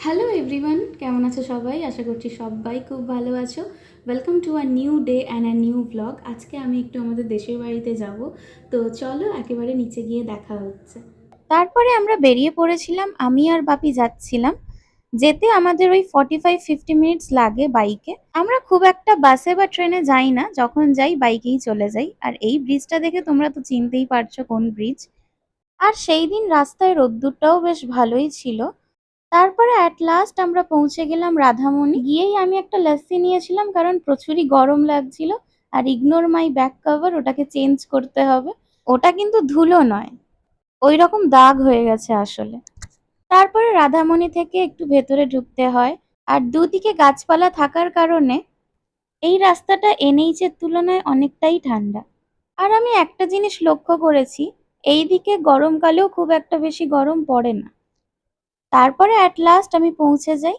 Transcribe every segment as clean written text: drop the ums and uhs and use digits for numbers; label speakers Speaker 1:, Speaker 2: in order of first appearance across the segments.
Speaker 1: Hello everyone, কেমন আছো সবাই? আশা করছি সবাই খুব ভালো আছো। Welcome to a new day and a new blog. আজকে আমি একটু আমাদের দেশের বাড়িতে যাব, তো চলো একেবারে নিচে গিয়ে দেখা হচ্ছে।
Speaker 2: তারপরে আমরা বেরিয়ে পড়েছিলাম, আমি আর বাপি যাচ্ছিলাম। যেতে আমাদের ওই 45-50 মিনিটস লাগে বাইকে। আমরা খুব একটা বাসে বা ট্রেনে যাই না, যখন যাই বাইকেই চলে যাই। আর এই ব্রিজটা দেখে তোমরা তো চিনতেই পারছো কোন ব্রিজ। আর সেই দিন রাস্তায় রোদ্দুরটাও বেশ ভালোই ছিল। তারপরে অ্যাট লাস্ট আমরা পৌঁছে গেলাম রাধামণি। গিয়েই আমি একটা লস্যি নিয়েছিলাম, কারণ প্রচুরই গরম লাগছিল। আর ইগনোর মাই ব্যাক কভার, ওটাকে চেঞ্জ করতে হবে। ওটা কিন্তু ধুলো নয়, ওই রকম দাগ হয়ে গেছে আসলে। তারপরে রাধামণি থেকে একটু ভেতরে ঢুকতে হয়। আর দুদিকে গাছপালা থাকার কারণে এই রাস্তাটা এনএইচ এর তুলনায় অনেকটাই ঠান্ডা। আর আমি একটা জিনিস লক্ষ্য করেছি, এইদিকে গরমকালেও খুব একটা বেশি গরম পড়ে না। তারপরে অ্যাট লাস্ট আমি পৌঁছে যাই।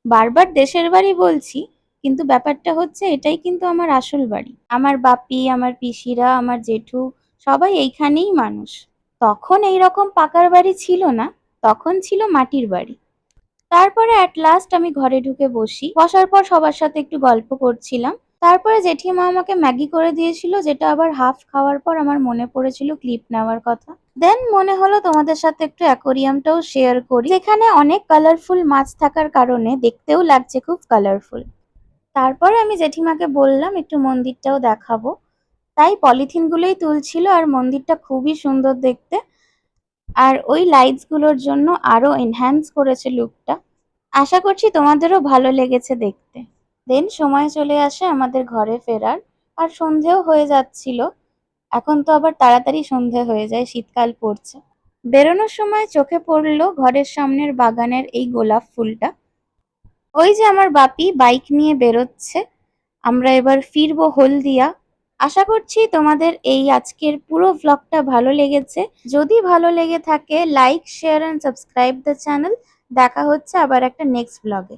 Speaker 2: বারবার দেশের বাড়ি বলছি, কিন্তু ব্যাপারটা হচ্ছে এটাই কিন্তু আমার আসল বাড়ি। আমার বাপি, আমার পিসিরা, আমার জেঠু সবাই এইখানেই মানুষ। তখন এইরকম পাকার বাড়ি ছিল না, তখন ছিল মাটির বাড়ি। তারপরে অ্যাট লাস্ট আমি ঘরে ঢুকে বসি। বসার পর সবার সাথে একটু গল্প করছিলাম। তারপরে জেঠিমা আমাকে ম্যাগি করে দিয়েছিল, যেটা আবার হাফ খাওয়ার পর আমার মনে পড়েছিল ক্লিপ নেওয়ার কথা। দেন মনে হলো তোমাদের সাথে একটু অ্যাকোরিয়ামটাও শেয়ার করি, যেখানে অনেক কালারফুল মাছ থাকার কারণে দেখতেও লাগছে খুব কালারফুল। তারপরে আমি জেঠিমাকে বললাম একটু মন্দিরটাও দেখাবো। তাই পলিথিনগুলোই তুলছিল, আর মন্দিরটা খুবই সুন্দর দেখতে। আর ওই লাইটস গুলোর জন্য আরো এনহ্যান্স করেছে লুকটা। আশা করছি তোমাদেরও ভালো লেগেছে দেখতে। দেন সময় চলে আসে আমাদের ঘরে ফেরার। আর সন্ধেও হয়ে যাচ্ছিল। এখন তো আবার তাড়াতাড়ি সন্ধে হয়ে যায়, শীতকাল পড়ছে। বেরোনোর সময় চোখে পড়লো ঘরের সামনের বাগানের এই গোলাপ ফুলটা। ওই যে আমার বাপি বাইক নিয়ে বেরোচ্ছে। আমরা এবার ফিরবো হলদিয়া। আশা করছি তোমাদের এই আজকের পুরো ভ্লগটা ভালো লেগেছে। যদি ভালো লেগে থাকে, like, share and subscribe the channel. দেখা হচ্ছে আবার একটা নেক্সট ভ্লগে।